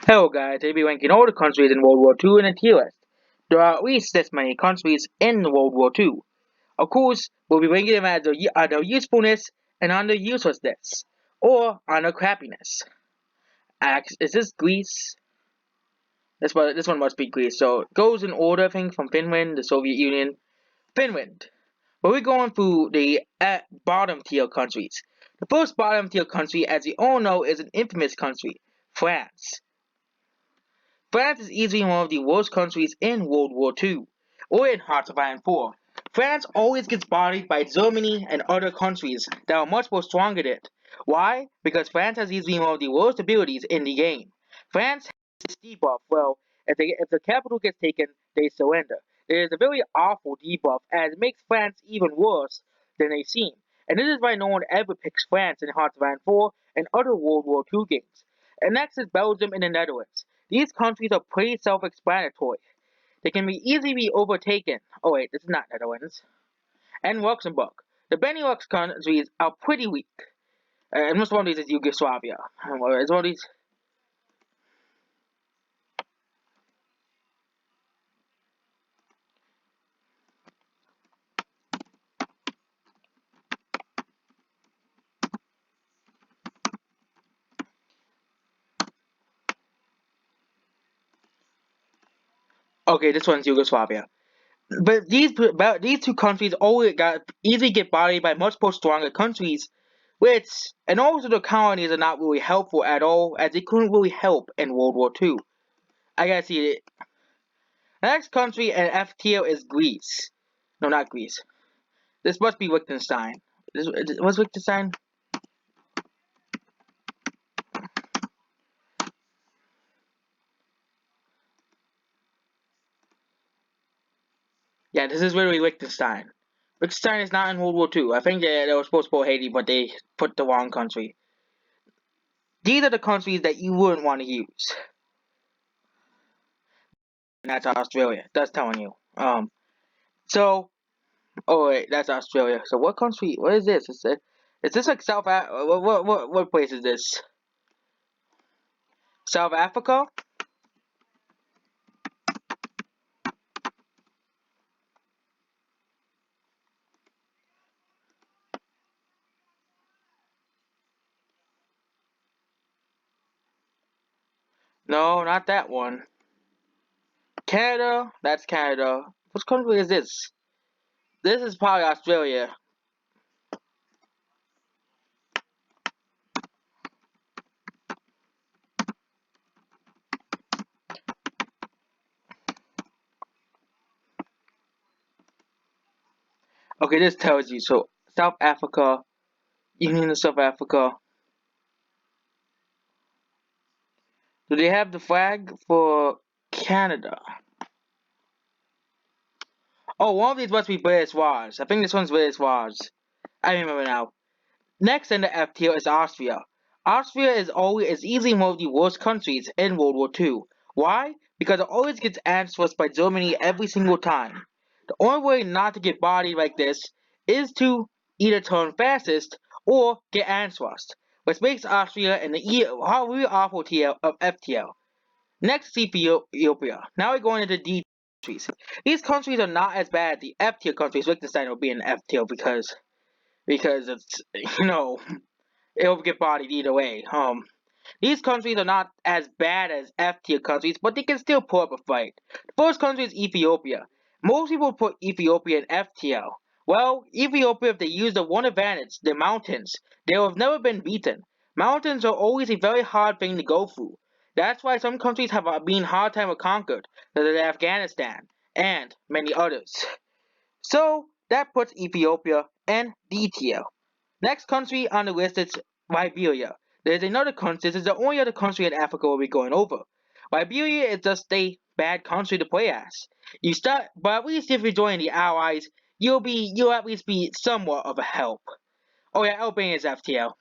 Hello guys, I'll be ranking all the countries in World War II in a tier list. There are at least this many countries in World War II. Of course, we'll be ranking them on their usefulness and on their uselessness, or on their crappiness. Is this Greece? This one must be Greece. So it goes in order, I think, from Finland, the Soviet Union, Finland. But we're going through the bottom tier countries. The first bottom tier country, as you all know, is an infamous country, France. France is easily one of the worst countries in World War II, or in Hearts of Iron 4. France always gets bodied by Germany and other countries that are much more stronger than it. Why? Because France has easily one of the worst abilities in the game. France has this debuff. Well, if the capital gets taken, they surrender. It is a very awful debuff, as it makes France even worse than they seem. And this is why no one ever picks France in Hearts of Iron 4 and other World War II games. And next is Belgium and the Netherlands. These countries are pretty self-explanatory. They can be easily be overtaken. Oh wait, this is not Netherlands. And Luxembourg. The Benelux countries are pretty weak. And most one of these is Yugoslavia. It's one of these. Okay, this one's Yugoslavia. But these two countries always got easily get bodied by much more stronger countries, which and also the colonies are not really helpful at all, as they couldn't really help in World War II. I gotta see it. The next country in F tier is Greece. No, not Greece. This must be Liechtenstein. Was Liechtenstein? Yeah, this is literally Liechtenstein. Liechtenstein is not in World War II. I think they were supposed to put Haiti, but they put the wrong country. These are the countries that you wouldn't want to use. And that's Australia. That's telling you. So, oh wait, that's Australia. So what country? What is this? Is this like South? What place is this? South Africa? No, not that one. Canada? That's Canada. Which country is this? This is probably Australia. Okay, this tells you. So South Africa, Union of South Africa. Do they have the flag for Canada? Oh, one of these must be British Wars. I think this one's British Wars. I remember now. Next in the F tier is Austria. Austria is easily one of the worst countries in World War II. Why? Because it always gets answered by Germany every single time. The only way not to get bodied like this is to either turn fascist or get answered, which makes Austria in the really awful tier of F tier. Next is Ethiopia. Now we're going into D countries. These countries are not as bad as the F tier countries. Liechtenstein will be in F tier because it's it'll get bodied either way. These countries are not as bad as F tier countries, but they can still put up a fight. The first country is Ethiopia. Most people put Ethiopia in F tier. Well, Ethiopia, if they use the one advantage, the mountains, they have never been beaten. Mountains are always a very hard thing to go through. That's why some countries have been hard time conquered, such as Afghanistan and many others. So that puts Ethiopia in D tier. Next country on the list is Liberia. There's another country. This is the only other country in Africa we'll be going over. Liberia is just a bad country to play as. But at least if you join the Allies, you'll at least be somewhat of a help. Oh yeah, Albania is FTL.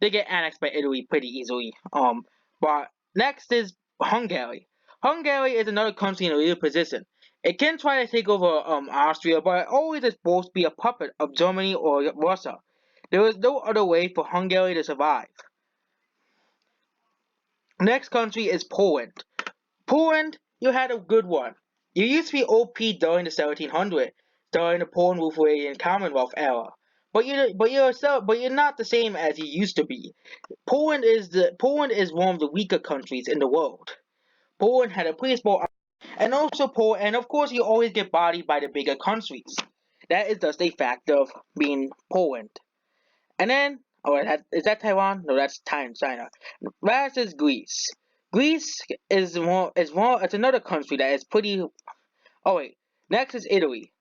They get annexed by Italy pretty easily. But next is Hungary. Hungary is another country in a leader position. It can try to take over Austria, but it always is supposed to be a puppet of Germany or Russia. There is no other way for Hungary to survive. Next country is Poland. Poland, you had a good one. You used to be OP during the 1700s, during the Poland-Lithuanian Commonwealth era. But you're not the same as you used to be. Poland is one of the weaker countries in the world. Poland had a pretty small and also Poland, and of course you always get bodied by the bigger countries. That is just a fact of being Poland. And then, oh, is that Taiwan? No, that's China. Last is Greece. Greece it's another country that is pretty. Oh wait, next is Italy.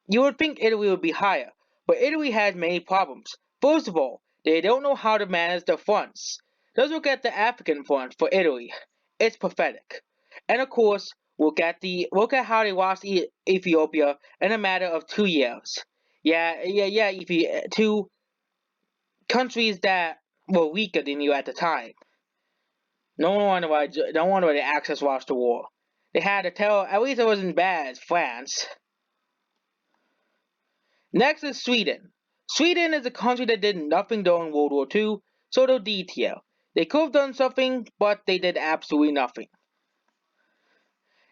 You would think Italy would be higher, but Italy has many problems. First of all, they don't know how to manage their funds. Let's look at the African front for Italy. It's pathetic. And of course, look at how they lost Ethiopia in a matter of 2 years. Yeah. Two countries that were weaker than you at the time. No wonder why the Axis lost the war. They had to tell. At least it wasn't bad as France. Next is Sweden. Sweden is a country that did nothing during World War II, so no detail. They could have done something, but they did absolutely nothing.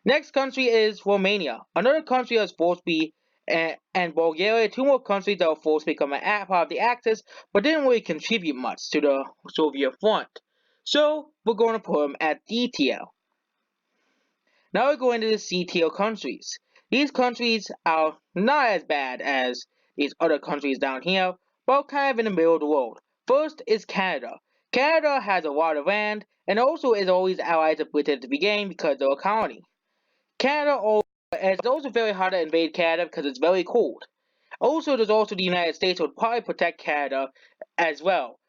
Next country is Romania, another country that was supposed to be, and Bulgaria, two more countries that were supposed to become a part of the Axis, but didn't really contribute much to the Soviet front. So we're going to put them at D tier. Now we're going to the C tier countries. These countries are not as bad as these other countries down here, but kind of in the middle of the road. First is Canada. Canada has a lot of land, and also is always allies of Britain at the beginning because of their colony. It's also very hard to invade Canada because it's very cold. Also, there's also the United States would probably protect Canada as well.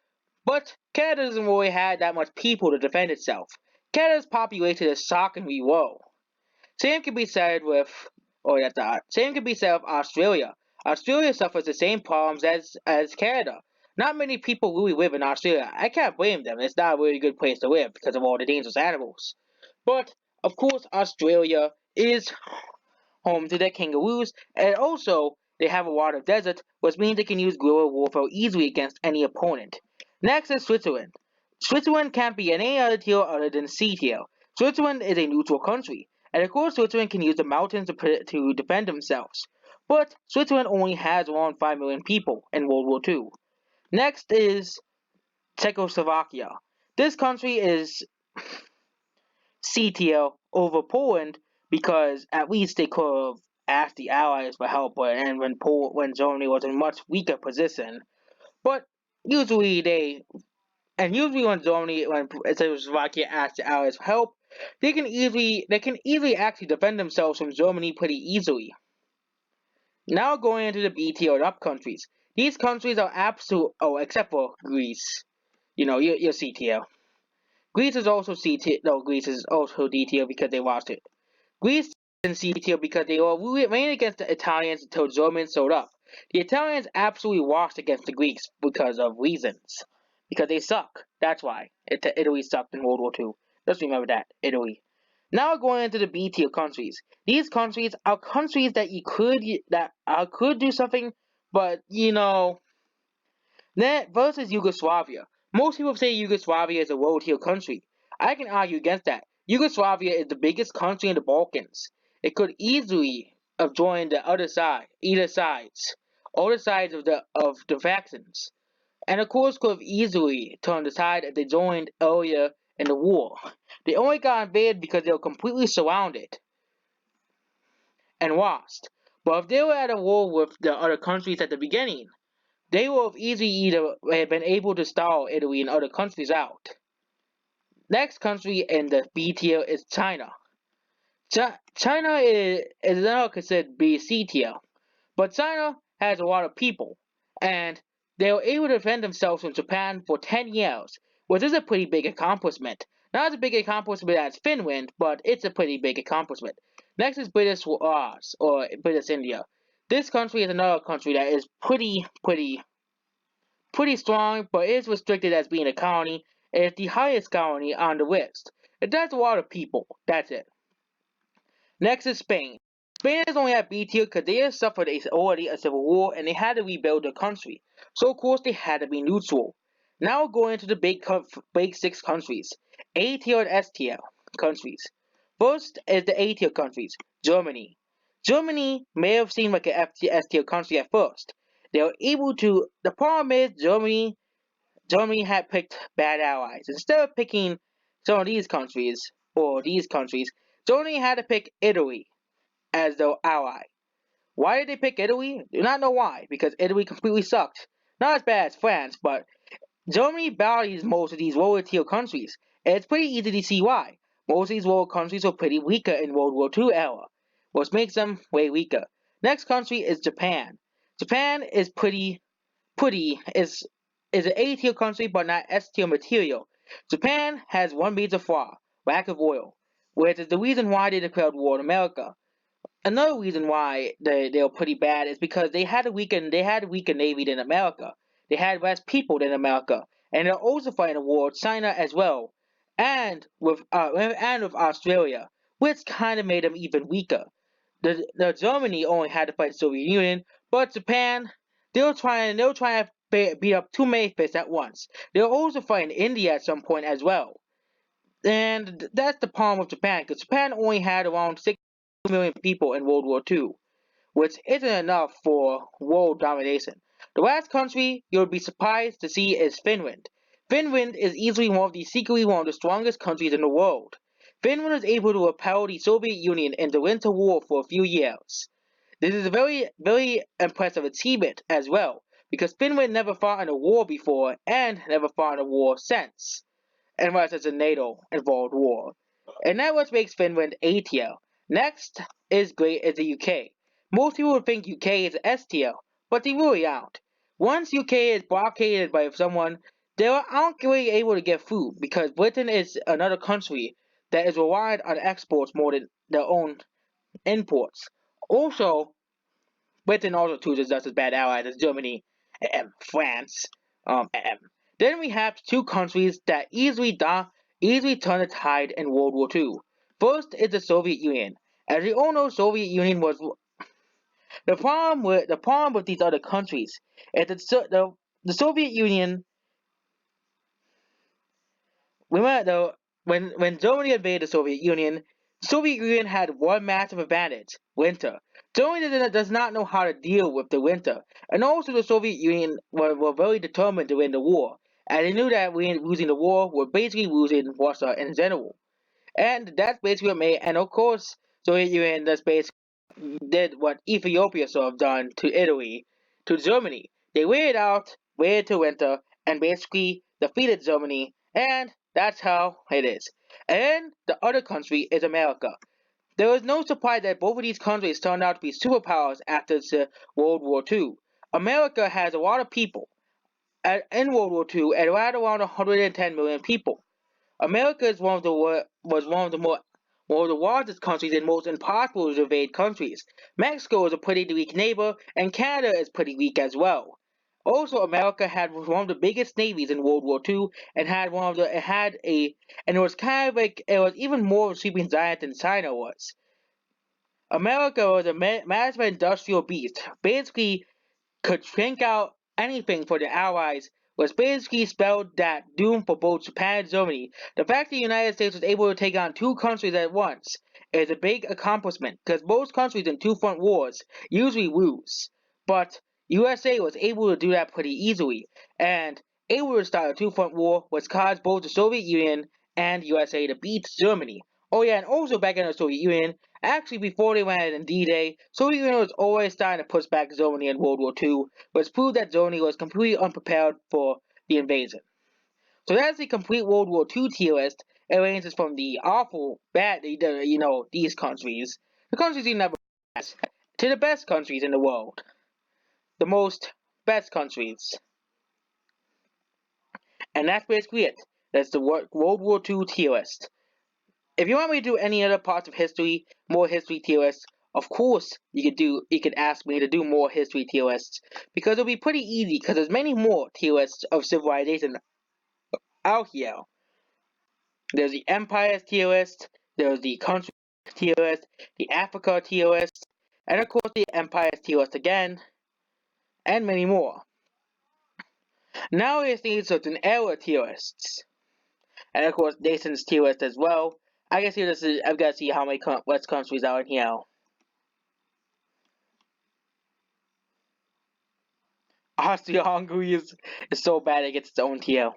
But Canada doesn't really have that much people to defend itself. Canada's population is shockingly low. Same can be said with, same can be said of Australia. Australia suffers the same problems as Canada. Not many people really live in Australia. I can't blame them. It's not a really good place to live because of all the dangerous animals. But of course, Australia is home to their kangaroos, and also they have a lot of desert, which means they can use guerrilla warfare easily against any opponent. Next is Switzerland. Switzerland can't be in any other tier other than C tier. Switzerland is a neutral country, and of course Switzerland can use the mountains to defend themselves. But Switzerland only has around 5 million people in World War II. Next is Czechoslovakia. This country is C tier over Poland because at least they could have asked the Allies for help when Germany was in a much weaker position. But usually when Czechoslovakia asks the Allies for help, they can easily actually defend themselves from Germany pretty easily. Now going into the B tier up countries. These countries are except for Greece. You're C tier. Greece is also C tier. No, Greece is also D tier because they lost it. Greece is in C tier because they were mainly against the Italians until Germans showed up. The Italians absolutely lost against the Greeks because of reasons. Because they suck. That's why. Italy sucked in World War II. Just remember that. Italy. Now going into the B tier countries. These countries are countries that could do something, but versus Yugoslavia. Most people say Yugoslavia is a low tier country. I can argue against that. Yugoslavia is the biggest country in the Balkans. It could easily have joined the other side, all the sides of the factions, and of course could have easily turned the side if they joined earlier in the war. They only got invaded because they were completely surrounded and lost. But if they were at a war with the other countries at the beginning, they would have easily either have been able to stall Italy and other countries out. Next country in the B tier is China. China is now considered B C tier, but China has a lot of people, and they were able to defend themselves from Japan for 10 years, which is a pretty big accomplishment. Not as big accomplishment as Finland, but it's a pretty big accomplishment. Next is British Laos, or British India. This country is another country that is pretty strong, but is restricted as being a colony, and it's the highest colony on the list. It has a lot of people, that's it. Next is Spain. Spain is only at B tier because they have suffered already a civil war and they had to rebuild their country. So of course they had to be neutral. Now going into the big 6 countries. A tier and S tier countries. First is the A tier countries. Germany. Germany may have seemed like an S tier country at first. They were able to. The problem is Germany had picked bad allies. Instead of picking some of these countries, Germany had to pick Italy as their ally. Why did they pick Italy? Do not know why, because Italy completely sucked. Not as bad as France, but Germany values most of these lower tier countries, and it's pretty easy to see why. Most of these lower countries were pretty weaker in World War II era, which makes them way weaker. Next country is Japan. Japan is pretty is an A tier country but not S tier material. Japan has one major flaw, lack of oil, which is the reason why they declared war on America. Another reason why they were pretty bad is because they had a weaker navy than America. They had less people than America, and they're also fighting a war with China as well, and with Australia, which kind of made them even weaker. The Germany only had to fight the Soviet Union, but Japan they were trying to beat up too many fists at once. They were also fighting India at some point as well. And that's the problem with Japan, because Japan only had around 6 million people in World War II, which isn't enough for world domination. The last country you'll be surprised to see is Finland. Finland is easily secretly one of the strongest countries in the world. Finland was able to repel the Soviet Union in the Winter War for a few years. This is a very, very impressive achievement as well, because Finland never fought in a war before and never fought in a war since unless it's a NATO-involved war. And that what makes Finland A tier. Next is the UK. Most people would think UK is S tier, but they really aren't. Once UK is blockaded by someone, they aren't really able to get food because Britain is another country that is reliant on exports more than their own imports. Also, Britain also chooses just as bad allies as Germany and France. Then we have two countries that easily turned the tide in World War II. First is the Soviet Union. As we all know, Soviet Union was the problem with these other countries is that the Soviet Union. Remember, though, when Germany invaded the Soviet Union had one massive advantage: winter. Germany does not know how to deal with the winter, and also the Soviet Union were very determined to win the war, and they knew that losing the war would basically losing Russia in general. And that's basically what made, and of course, Soviet Union just basically did what Ethiopia sort of done to Italy, to Germany. They waited till winter, and basically defeated Germany, and that's how it is. And the other country is America. There is no surprise that both of these countries turned out to be superpowers after World War II. America has a lot of people in World War II, and right around 110 million people. America is was one of the largest countries and most impossible to invade countries. Mexico is a pretty weak neighbor, and Canada is pretty weak as well. Also, America had one of the biggest navies in World War II, and it was kind of like it was even more of a sleeping giant than China was. America was a massive industrial beast, basically could shrink out anything for the Allies, which basically spelled that doom for both Japan and Germany. The fact the United States was able to take on two countries at once is a big accomplishment, because most countries in two-front wars usually lose. But USA was able to do that pretty easily, and able to start a two-front war which caused both the Soviet Union and USA to beat Germany. Oh yeah, and also back in the Soviet Union, actually, before they landed in D-Day, Soviet Union was always starting to push back Germany in World War II, which proved that Germany was completely unprepared for the invasion. So that's the complete World War II tier list. It ranges from the awful, bad, these countries, the countries you never has, to the best countries in the world, the most best countries, and that's basically it. That's the World War II tier list. If you want me to do any other parts of history, more history tier lists, of course you could ask me to do more history tier lists, because it'll be pretty easy because there's many more tier lists of civilization out here. There's the empires tier list, there's the country tier list, the Africa tier list, and of course the empires tier list again, and many more. Now there's these certain era tier lists. And of course, Nathan's tier list as well. I guess here this is. I've got to see how many West countries are in here. Austria-Hungary is so bad it gets its own tier.